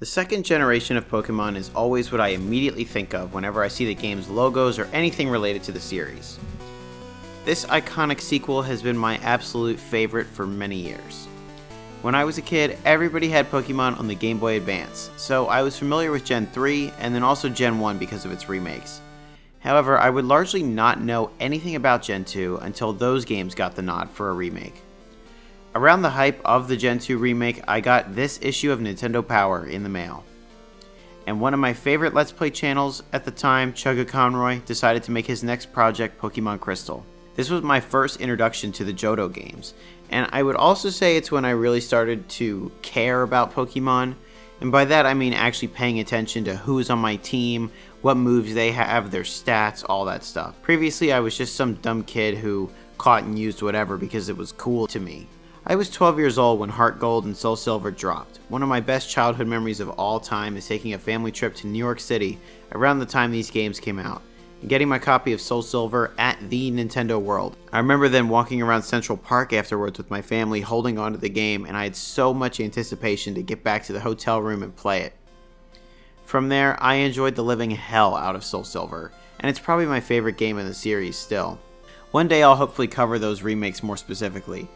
The second generation of Pokémon is always what I immediately think of whenever I see the game's logos or anything related to the series. This iconic sequel has been my absolute favorite for many years. When I was a kid, everybody had Pokémon on the Game Boy Advance, so I was familiar with Gen 3 and then also Gen 1 because of its remakes. However, I would largely not know anything about Gen 2 until those games got the nod for a remake. Around the hype of the Gen 2 remake, I got this issue of Nintendo Power in the mail. And one of my favorite Let's Play channels at the time, Chugga Conroy, decided to make his next project Pokémon Crystal. This was my first introduction to the Johto games, and I would also say it's when I really started to care about Pokémon, and by that I mean actually paying attention to who's on my team, what moves they have, their stats, all that stuff. Previously I was just some dumb kid who caught and used whatever because it was cool to me. I was 12 years old when Heart Gold and Soul Silver dropped. One of my best childhood memories of all time is taking a family trip to New York City around the time these games came out, and getting my copy of Soul Silver at the Nintendo World. I remember then walking around Central Park afterwards with my family holding onto the game, and I had so much anticipation to get back to the hotel room and play it. From there, I enjoyed the living hell out of Soul Silver, and it's probably my favorite game in the series still. One day I'll hopefully cover those remakes more specifically.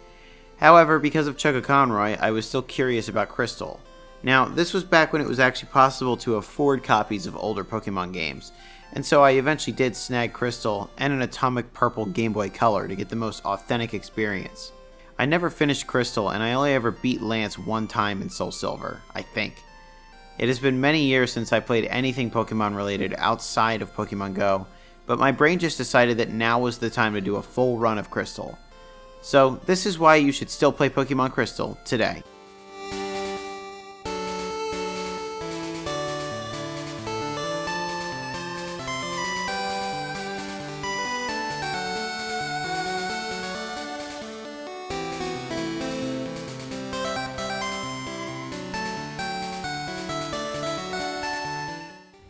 However, because of Chugga Conroy, I was still curious about Crystal. Now, this was back when it was actually possible to afford copies of older Pokemon games, and so I eventually did snag Crystal and an Atomic Purple Game Boy Color to get the most authentic experience. I never finished Crystal, and I only ever beat Lance one time in Soul Silver, I think. It has been many years since I played anything Pokemon related outside of Pokemon Go, but my brain just decided that now was the time to do a full run of Crystal. So this is why you should still play Pokemon Crystal today.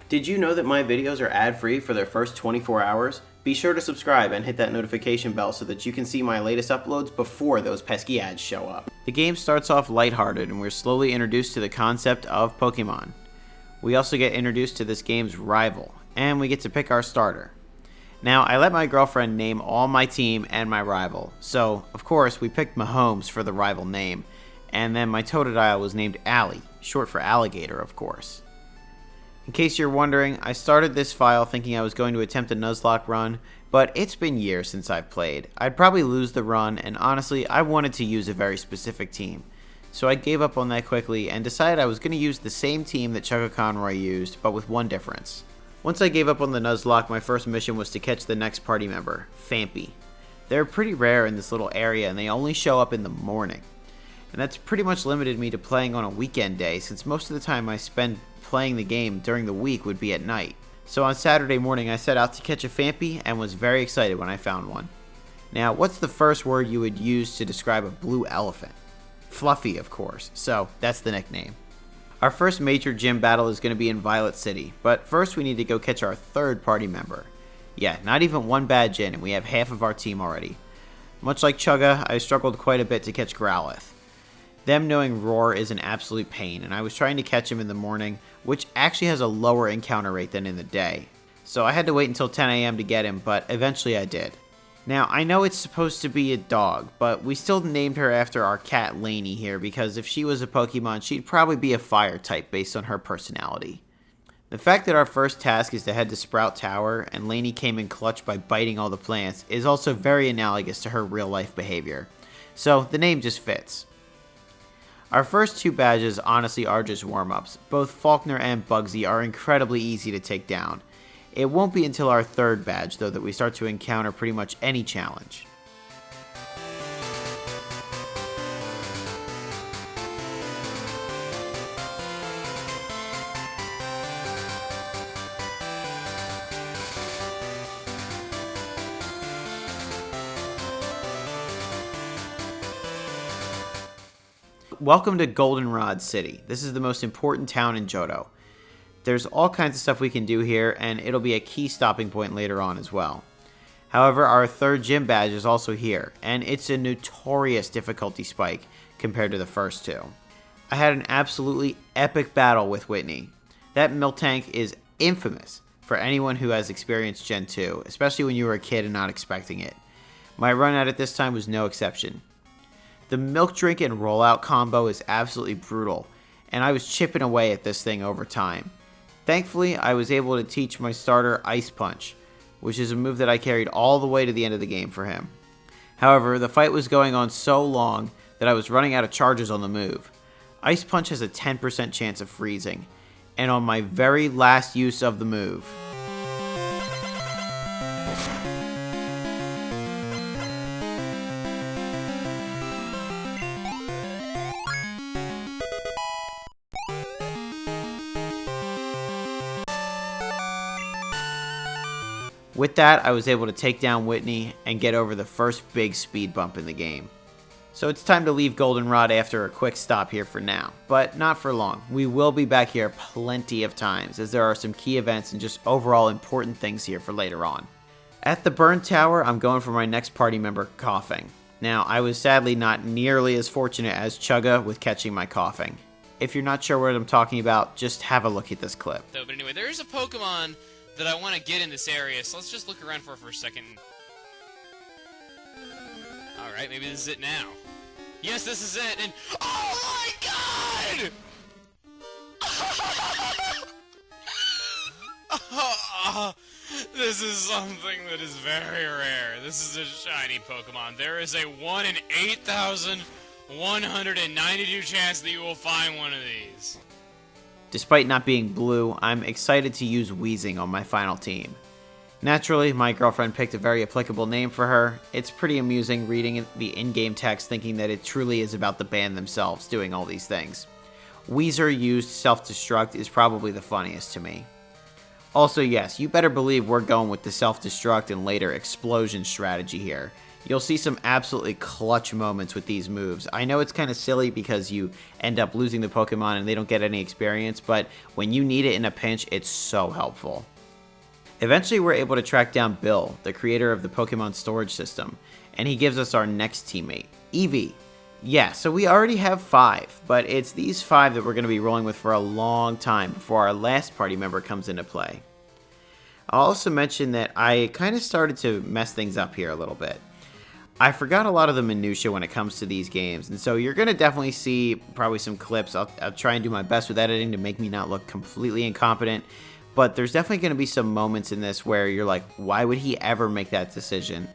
Did you know that my videos are ad-free for their first 24 hours? Be sure to subscribe and hit that notification bell so that you can see my latest uploads before those pesky ads show up. The game starts off lighthearted and we're slowly introduced to the concept of Pokemon. We also get introduced to this game's rival, and we get to pick our starter. Now, I let my girlfriend name all my team and my rival, so of course we picked Mahomes for the rival name, and then my Totodile was named Allie, short for alligator of course. In case you're wondering, I started this file thinking I was going to attempt a Nuzlocke run, but it's been years since I've played. I'd probably lose the run, and honestly, I wanted to use a very specific team. So I gave up on that quickly and decided I was going to use the same team that Chugga Conroy used, but with one difference. Once I gave up on the Nuzlocke, my first mission was to catch the next party member, Phanpy. They're pretty rare in this little area, and they only show up in the morning. And that's pretty much limited me to playing on a weekend day, since most of the time I spend playing the game during the week would be at night. So on Saturday morning I set out to catch a Phanpy and was very excited when I found one. Now, what's the first word you would use to describe a blue elephant? Fluffy, of course, so that's the nickname. Our first major gym battle is going to be in Violet City, but first we need to go catch our third party member. Yeah, not even one badge in and we have half of our team already. Much like Chugga, I struggled quite a bit to catch Growlithe. Them knowing Roar is an absolute pain, and I was trying to catch him in the morning, which actually has a lower encounter rate than in the day. So I had to wait until 10 AM to get him, but eventually I did. Now, I know it's supposed to be a dog, but we still named her after our cat Lainey here, because if she was a Pokemon, she'd probably be a fire type based on her personality. The fact that our first task is to head to Sprout Tower, and Lainey came in clutch by biting all the plants, is also very analogous to her real life behavior. So the name just fits. Our first two badges honestly are just warm-ups. Both Faulkner and Bugsy are incredibly easy to take down. It won't be until our third badge though that we start to encounter pretty much any challenge. Welcome to Goldenrod City. This is the most important town in Johto. There's all kinds of stuff we can do here, and it'll be a key stopping point later on as well. However, our third gym badge is also here, and it's a notorious difficulty spike compared to the first two. I had an absolutely epic battle with Whitney. That milk tank is infamous for anyone who has experienced Gen 2, especially when you were a kid and not expecting it. My run at it this time was no exception. The milk drink and rollout combo is absolutely brutal, and I was chipping away at this thing over time. Thankfully, I was able to teach my starter Ice Punch, which is a move that I carried all the way to the end of the game for him. However, the fight was going on so long that I was running out of charges on the move. Ice Punch has a 10% chance of freezing, and on my very last use of the move, with that, I was able to take down Whitney and get over the first big speed bump in the game. So it's time to leave Goldenrod after a quick stop here for now, but not for long. We will be back here plenty of times as there are some key events and just overall important things here for later on. At the Burn Tower, I'm going for my next party member, Coughing. Now, I was sadly not nearly as fortunate as Chugga with catching my Coughing. If you're not sure what I'm talking about, just have a look at this clip. But anyway, there is a Pokemon that I want to get in this area, so let's just look around for a second. Alright, maybe this is it now. Yes, this is it, and oh my god! This is something that is very rare. This is a shiny Pokemon. There is a 1 in 8,192 chance that you will find one of these. Despite not being blue, I'm excited to use Weezing on my final team. Naturally, my girlfriend picked a very applicable name for her. It's pretty amusing reading the in-game text thinking that it truly is about the band themselves doing all these things. Weezer used self-destruct is probably the funniest to me. Also, yes, you better believe we're going with the self-destruct and later explosion strategy here. You'll see some absolutely clutch moments with these moves. I know it's kind of silly because you end up losing the Pokemon and they don't get any experience, but when you need it in a pinch, it's so helpful. Eventually, we're able to track down Bill, the creator of the Pokemon storage system, and he gives us our next teammate, Eevee. Yeah, so we already have 5, but it's these 5 that we're going to be rolling with for a long time before our last party member comes into play. I'll also mention that I kind of started to mess things up here a little bit. I forgot a lot of the minutia when it comes to these games, and so you're going to definitely see probably some clips. I'll try and do my best with editing to make me not look completely incompetent, but there's definitely going to be some moments in this where you're like, why would he ever make that decision?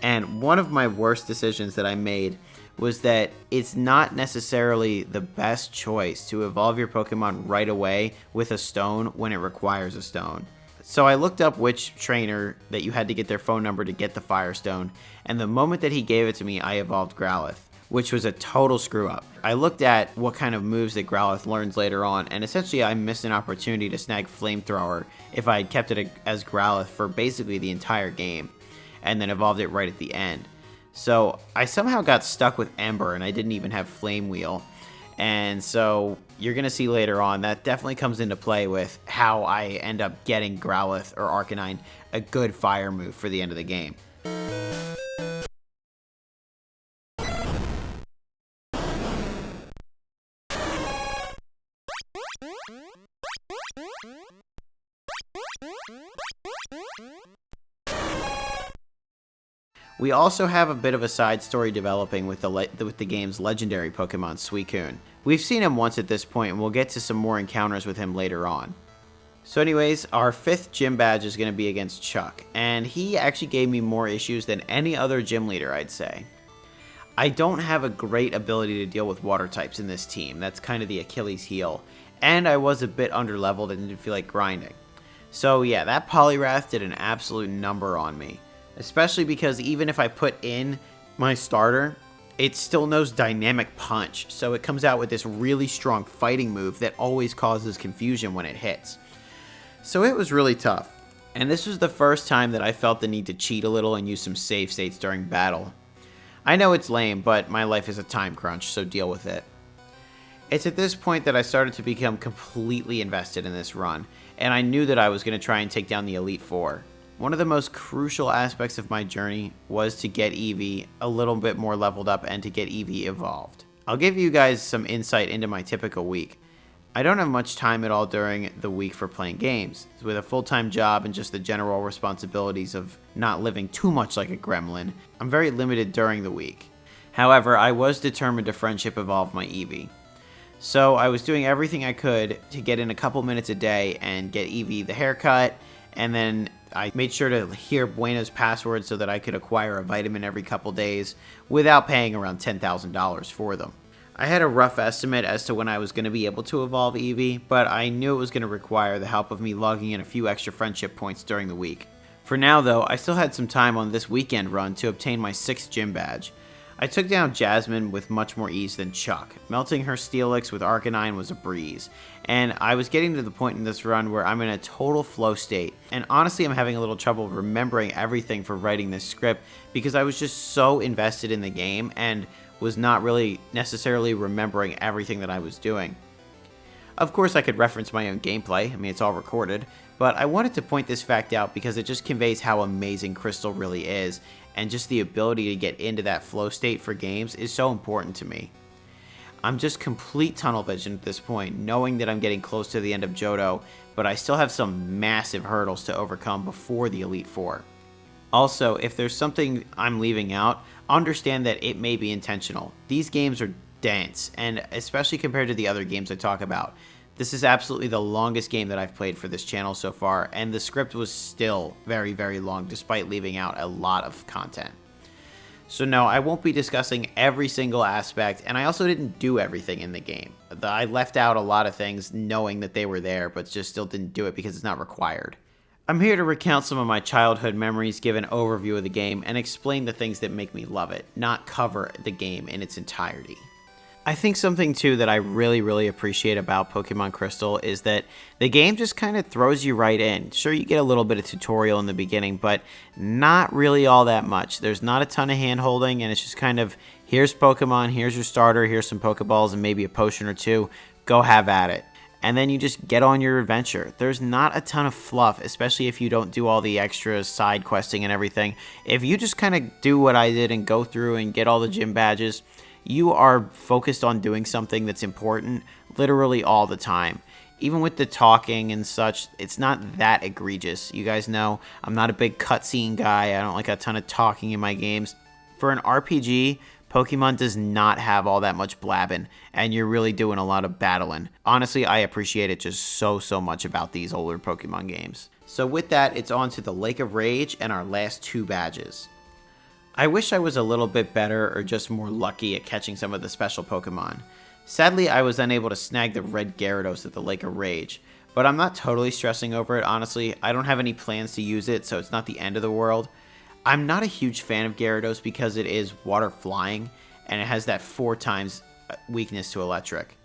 And one of my worst decisions that I made was that it's not necessarily the best choice to evolve your Pokemon right away with a stone when it requires a stone. So I looked up which trainer that you had to get their phone number to get the Firestone, and the moment that he gave it to me, I evolved Growlithe, which was a total screw up. I looked at what kind of moves that Growlithe learns later on, and essentially I missed an opportunity to snag Flamethrower if I had kept it as Growlithe for basically the entire game, and then evolved it right at the end. So I somehow got stuck with Ember, and I didn't even have Flame Wheel. And so you're going to see later on that definitely comes into play with how I end up getting Growlithe or Arcanine a good fire move for the end of the game. We also have a bit of a side story developing with the game's legendary Pokemon, Suicune. We've seen him once at this point, and we'll get to some more encounters with him later on. So anyways, our 5th gym badge is going to be against Chuck, and he actually gave me more issues than any other gym leader, I'd say. I don't have a great ability to deal with water types in this team, that's kind of the Achilles heel, and I was a bit underleveled and didn't feel like grinding. So yeah, that Poliwrath did an absolute number on me. Especially because even if I put in my starter, it still knows Dynamic Punch, so it comes out with this really strong fighting move that always causes confusion when it hits. So it was really tough, and this was the first time that I felt the need to cheat a little and use some save states during battle. I know it's lame, but my life is a time crunch, so deal with it. It's at this point that I started to become completely invested in this run, and I knew that I was going to try and take down the Elite Four. One of the most crucial aspects of my journey was to get Eevee a little bit more leveled up and to get Eevee evolved. I'll give you guys some insight into my typical week. I don't have much time at all during the week for playing games. With a full-time job and just the general responsibilities of not living too much like a gremlin, I'm very limited during the week. However, I was determined to friendship evolve my Eevee. So I was doing everything I could to get in a couple minutes a day and get Eevee the haircut, and then I made sure to hear Bueno's password so that I could acquire a vitamin every couple days without paying around $10,000 for them. I had a rough estimate as to when I was going to be able to evolve Eevee, but I knew it was going to require the help of me logging in a few extra friendship points during the week. For now though, I still had some time on this weekend run to obtain my 6th gym badge. I took down Jasmine with much more ease than Chuck. Melting her Steelix with Arcanine was a breeze, and I was getting to the point in this run where I'm in a total flow state, and honestly I'm having a little trouble remembering everything for writing this script because I was just so invested in the game and was not really necessarily remembering everything that I was doing. Of course I could reference my own gameplay, I mean it's all recorded, but I wanted to point this fact out because it just conveys how amazing Crystal really is, and just the ability to get into that flow state for games is so important to me. I'm just complete tunnel vision at this point, knowing that I'm getting close to the end of Johto, but I still have some massive hurdles to overcome before the Elite Four. Also, if there's something I'm leaving out, understand that it may be intentional. These games are dense, and especially compared to the other games I talk about, this is absolutely the longest game that I've played for this channel so far, and the script was still very, very long despite leaving out a lot of content. So no, I won't be discussing every single aspect, and I also didn't do everything in the game. I left out a lot of things knowing that they were there, but just still didn't do it because it's not required. I'm here to recount some of my childhood memories, give an overview of the game, and explain the things that make me love it, not cover the game in its entirety. I think something too that I really appreciate about Pokemon Crystal is that the game just kind of throws you right in. Sure, you get a little bit of tutorial in the beginning, but not really all that much. There's not a ton of hand-holding, and it's just kind of, here's Pokemon, here's your starter, here's some Pokeballs, and maybe a potion or two. Go have at it. And then you just get on your adventure. There's not a ton of fluff, especially if you don't do all the extra side questing and everything. If you just kind of do what I did and go through and get all the gym badges, you are focused on doing something that's important literally all the time. Even with the talking and such, it's not that egregious. You guys know I'm not a big cutscene guy. I don't like a ton of talking in my games. For an RPG, Pokemon does not have all that much blabbing, and you're really doing a lot of battling. Honestly, I appreciate it just so much about these older Pokemon games. So with that, it's on to the Lake of Rage and our last 2 badges. I wish I was a little bit better or just more lucky at catching some of the special Pokemon. Sadly, I was unable to snag the red Gyarados at the Lake of Rage, but I'm not totally stressing over it, honestly. I don't have any plans to use it, so it's not the end of the world. I'm not a huge fan of Gyarados because it is water flying, and it has that 4 times weakness to electric.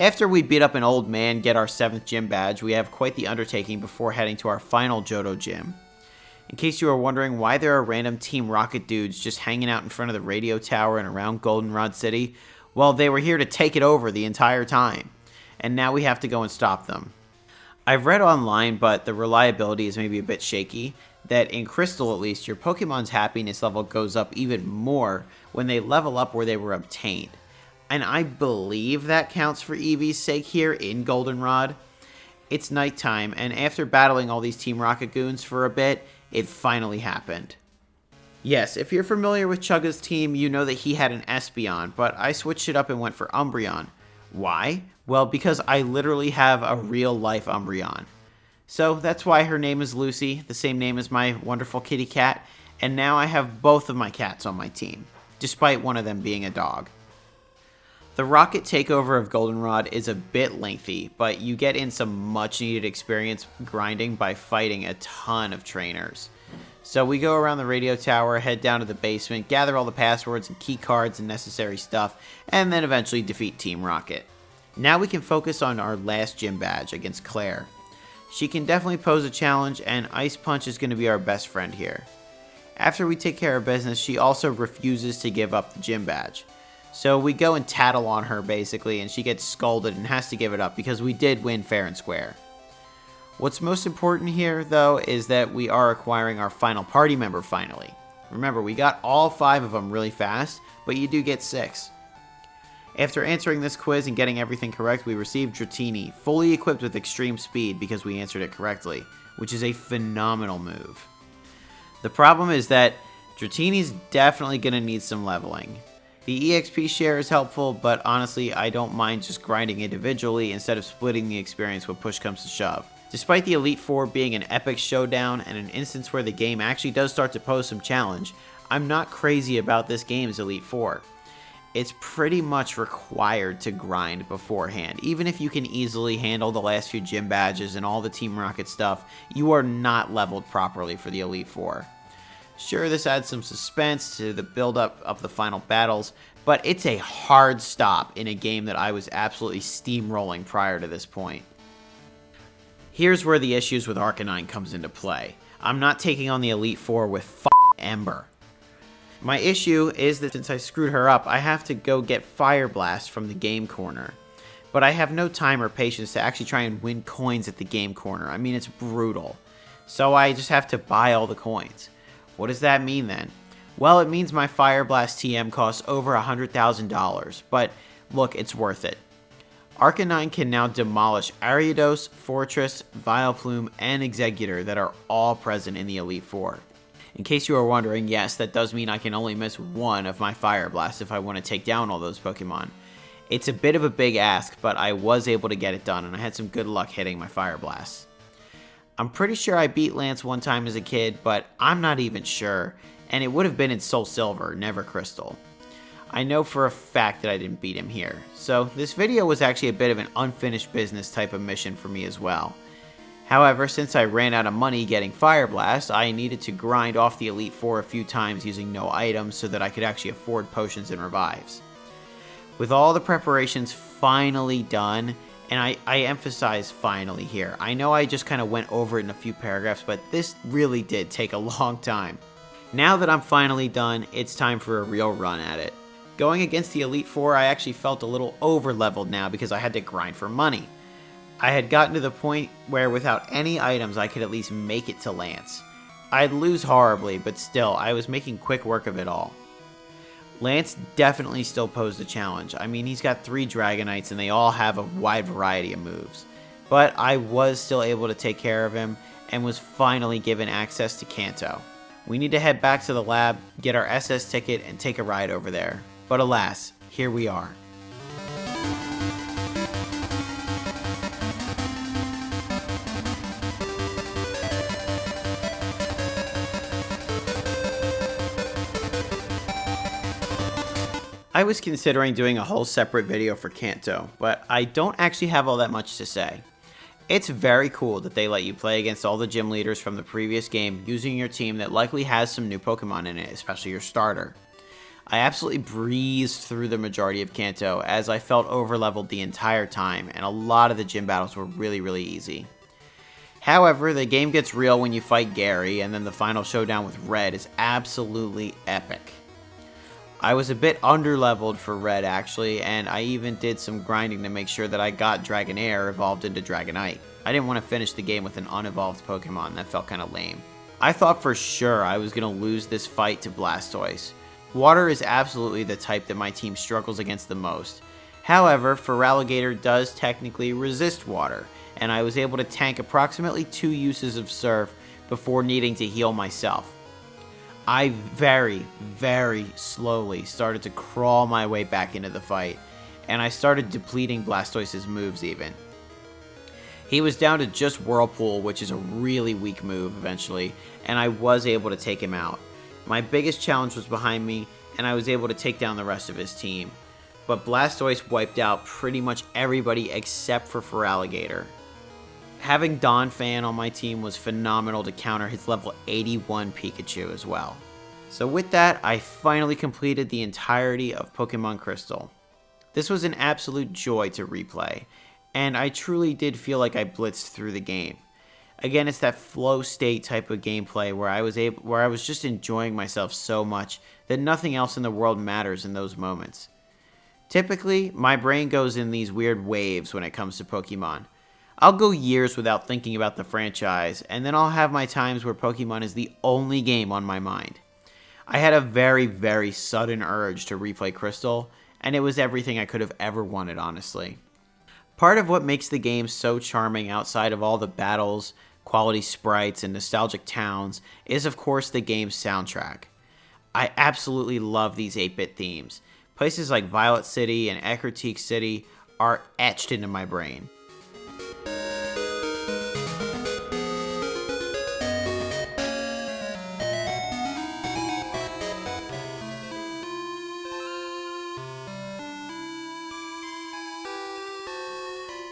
After we beat up an old man, get our 7th gym badge, we have quite the undertaking before heading to our final Johto gym. In case you are wondering why there are random Team Rocket dudes just hanging out in front of the radio tower and around Goldenrod City, well, they were here to take it over the entire time, and now we have to go and stop them. I've read online, but the reliability is maybe a bit shaky, that in Crystal at least, your Pokemon's happiness level goes up even more when they level up where they were obtained. And I believe that counts for Eevee's sake here in Goldenrod. It's nighttime, and after battling all these Team Rocket goons for a bit, it finally happened. Yes, if you're familiar with Chugga's team, you know that he had an Espeon, but I switched it up and went for Umbreon. Why? Well, because I literally have a real-life Umbreon. So that's why her name is Lucy, the same name as my wonderful kitty cat, and now I have both of my cats on my team, despite one of them being a dog. The Rocket takeover of Goldenrod is a bit lengthy, but you get in some much needed experience grinding by fighting a ton of trainers. So we go around the radio tower, head down to the basement, gather all the passwords and key cards and necessary stuff, and then eventually defeat Team Rocket. Now we can focus on our last gym badge against Claire. She can definitely pose a challenge, and Ice Punch is going to be our best friend here. After we take care of business, she also refuses to give up the gym badge. So we go and tattle on her basically, and she gets scolded and has to give it up because we did win fair and square. What's most important here though is that we are acquiring our final party member finally. Remember, we got all 5 of them really fast, but you do get 6. After answering this quiz and getting everything correct, we received Dratini, fully equipped with extreme speed because we answered it correctly, which is a phenomenal move. The problem is that Dratini's definitely going to need some leveling. The EXP share is helpful, but honestly, I don't mind just grinding individually instead of splitting the experience when push comes to shove. Despite the Elite Four being an epic showdown and an instance where the game actually does start to pose some challenge, I'm not crazy about this game's Elite Four. It's pretty much required to grind beforehand. Even if you can easily handle the last few gym badges and all the Team Rocket stuff, you are not leveled properly for the Elite Four. Sure, this adds some suspense to the build-up of the final battles, but it's a hard stop in a game that I was absolutely steamrolling prior to this point. Here's where the issues with Arcanine comes into play. I'm not taking on the Elite Four with Ember. My issue is that since I screwed her up, I have to go get Fire Blast from the game corner. But I have no time or patience to actually try and win coins at the game corner. I mean, it's brutal. So I just have to buy all the coins. What does that mean then? Well, it means my Fire Blast TM costs over $100,000, but look, it's worth it. Arcanine can now demolish Ariados, Fortress, Vileplume, and Exeggutor that are all present in the Elite Four. In case you are wondering, yes, that does mean I can only miss one of my Fire Blasts if I want to take down all those Pokemon. It's a bit of a big ask, but I was able to get it done, and I had some good luck hitting my Fire Blasts. I'm pretty sure I beat Lance one time as a kid, but I'm not even sure, and it would have been in Soul Silver, never Crystal. I know for a fact that I didn't beat him here, so this video was actually a bit of an unfinished business type of mission for me as well. However, since I ran out of money getting Fire Blast, I needed to grind off the Elite Four a few times using no items so that I could actually afford potions and revives. With all the preparations finally done, and I emphasize finally here, I know I just kind of went over it in a few paragraphs, but this really did take a long time. Now that I'm finally done, it's time for a real run at it. Going against the Elite Four, I actually felt a little over-leveled now because I had to grind for money. I had gotten to the point where without any items I could at least make it to Lance. I'd lose horribly, but still, I was making quick work of it all. Lance definitely still posed a challenge. I mean, he's got 3 Dragonites and they all have a wide variety of moves. But I was still able to take care of him and was finally given access to Kanto. We need to head back to the lab, get our SS ticket, and take a ride over there. But alas, here we are. I was considering doing a whole separate video for Kanto, but I don't actually have all that much to say. It's very cool that they let you play against all the gym leaders from the previous game using your team that likely has some new Pokemon in it, especially your starter. I absolutely breezed through the majority of Kanto as I felt overleveled the entire time, and a lot of the gym battles were really easy. However, the game gets real when you fight Gary, and then the final showdown with Red is absolutely epic. I was a bit underleveled for Red actually, and I even did some grinding to make sure that I got Dragonair evolved into Dragonite. I didn't want to finish the game with an unevolved Pokemon, that felt kinda lame. I thought for sure I was gonna lose this fight to Blastoise. Water is absolutely the type that my team struggles against the most. However, Feraligatr does technically resist water, and I was able to tank approximately 2 uses of Surf before needing to heal myself. I very slowly started to crawl my way back into the fight, and I started depleting Blastoise's moves even. He was down to just Whirlpool, which is a really weak move eventually, and I was able to take him out. My biggest challenge was behind me, and I was able to take down the rest of his team. But Blastoise wiped out pretty much everybody except for Feraligatr. Having Donphan on my team was phenomenal to counter his level 81 Pikachu as well. So with that, I finally completed the entirety of Pokemon Crystal. This was an absolute joy to replay, and I truly did feel like I blitzed through the game. Again, it's that flow state type of gameplay where I was just enjoying myself so much that nothing else in the world matters in those moments. Typically, my brain goes in these weird waves when it comes to Pokemon. I'll go years without thinking about the franchise, and then I'll have my times where Pokemon is the only game on my mind. I had a very sudden urge to replay Crystal, and it was everything I could have ever wanted, honestly. Part of what makes the game so charming outside of all the battles, quality sprites, and nostalgic towns is of course the game's soundtrack. I absolutely love these 8-bit themes. Places like Violet City and Ecruteak City are etched into my brain.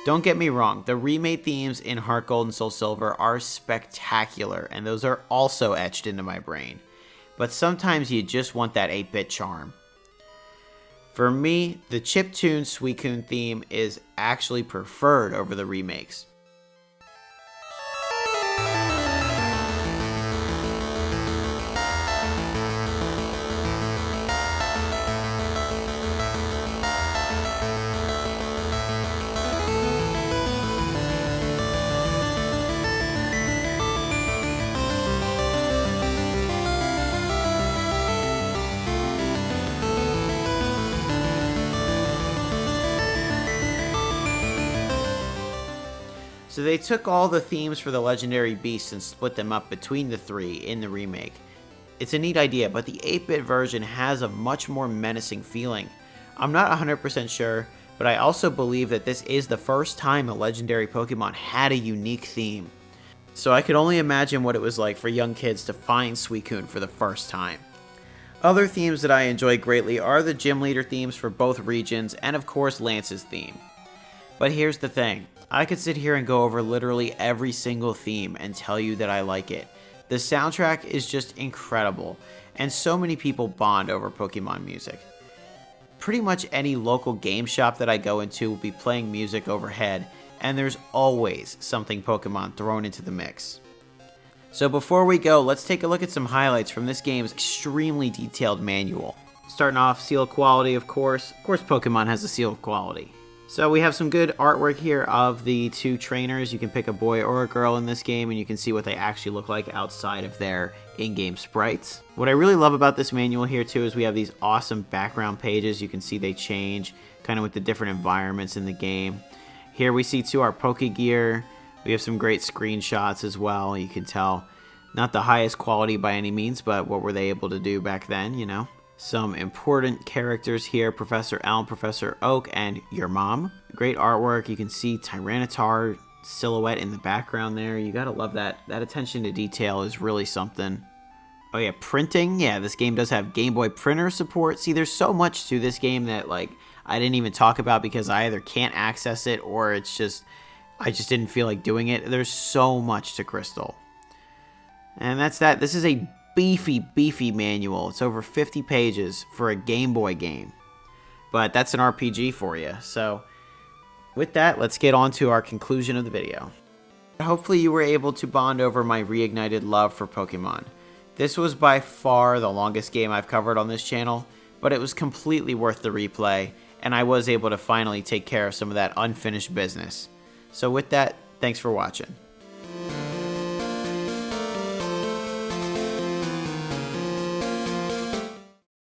Don't get me wrong, the remade themes in Heart Gold and Soul Silver are spectacular, and those are also etched into my brain. But sometimes you just want that 8-bit charm. For me, the chiptune Suicune theme is actually preferred over the remakes. So they took all the themes for the legendary beasts and split them up between the three in the remake. It's a neat idea, but the 8-bit version has a much more menacing feeling. I'm not 100% sure, but I also believe that this is the first time a legendary Pokemon had a unique theme. So I could only imagine what it was like for young kids to find Suicune for the first time. Other themes that I enjoy greatly are the gym leader themes for both regions, and of course Lance's theme. But here's the thing. I could sit here and go over literally every single theme and tell you that I like it. The soundtrack is just incredible, and so many people bond over Pokemon music. Pretty much any local game shop that I go into will be playing music overhead, and there's always something Pokemon thrown into the mix. So before we go, let's take a look at some highlights from this game's extremely detailed manual. Starting off, seal of quality, of course. Of course Pokemon has a seal of quality. So we have some good artwork here of the two trainers. You can pick a boy or a girl in this game, and you can see what they actually look like outside of their in-game sprites. What I really love about this manual here too is we have these awesome background pages. You can see they change kind of with the different environments in the game. Here we see too our Pokegear. We have some great screenshots as well. You can tell not the highest quality by any means, but what were they able to do back then, you know? Some important characters here, Professor Elm, Professor Oak, and your mom. Great artwork. You can see Tyranitar silhouette in the background there. You gotta love that. That attention to detail is really something. Oh yeah, printing. Yeah, this game does have Game Boy printer support. See, there's so much to this game that like I didn't even talk about because I either can't access it or it's just I just didn't feel like doing it. There's so much to Crystal. And that's that. This is a beefy manual. It's over 50 pages for a Game Boy game. But that's an RPG for you. So with that, let's get on to our conclusion of the video. Hopefully you were able to bond over my reignited love for Pokemon. This was by far the longest game I've covered on this channel, but it was completely worth the replay, and I was able to finally take care of some of that unfinished business. So with that, thanks for watching.